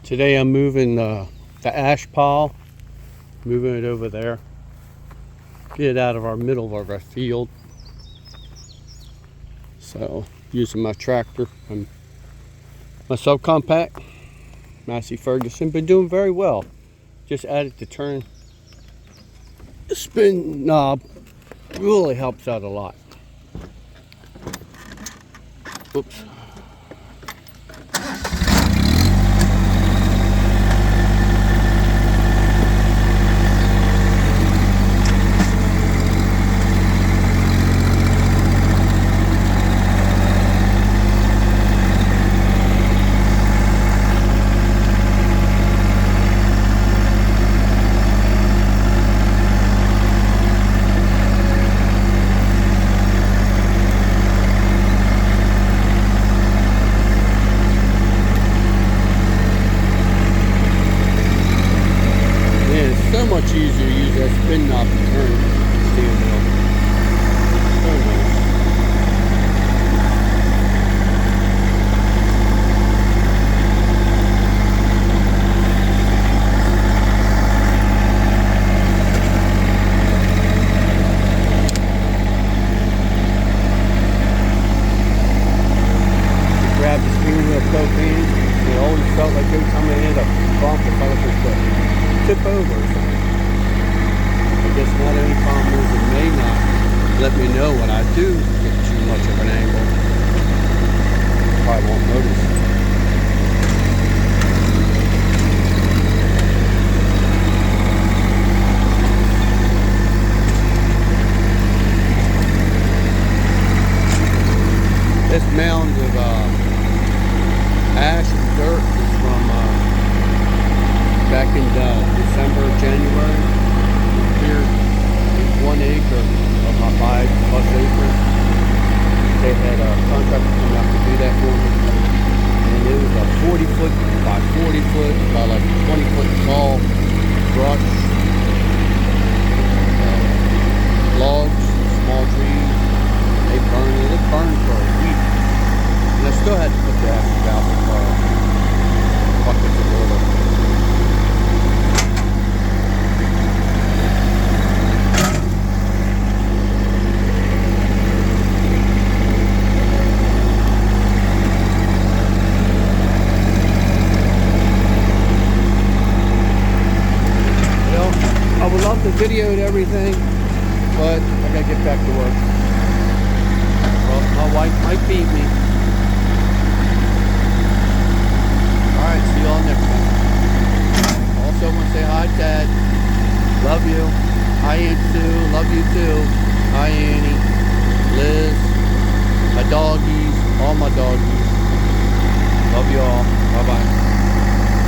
Today I'm moving the ash pile, moving it over there, get it out of our middle of our field. So using my tractor and my subcompact, Massey Ferguson, been doing very well. Just added the turn spin knob, really helps out a lot. Oops. So much easier to use that spin knob to turn the steel wheel. So nice. To grab the steering wheel propane, it always felt like every time I hit a bump, it felt like it was tip over or something. I guess not any problem is it may not let me know when I do get too much of an angle. Probably won't notice. This mound of ash and dirt is from back in December, January. Here is 1 acre of my 5+ acres. They had a contractor come out to do that for me. And it was a 40-foot by 40-foot by like 20-foot tall brush, logs, small trees. They burned it. It burned for a week. And I still had to put the ashes out with buckets of water. I would love to video and everything, but I gotta get back to work. Well, my wife might beat me. Alright, see you all next time. Also want to say hi, Dad. Love you. Hi, Aunt Sue. Love you too.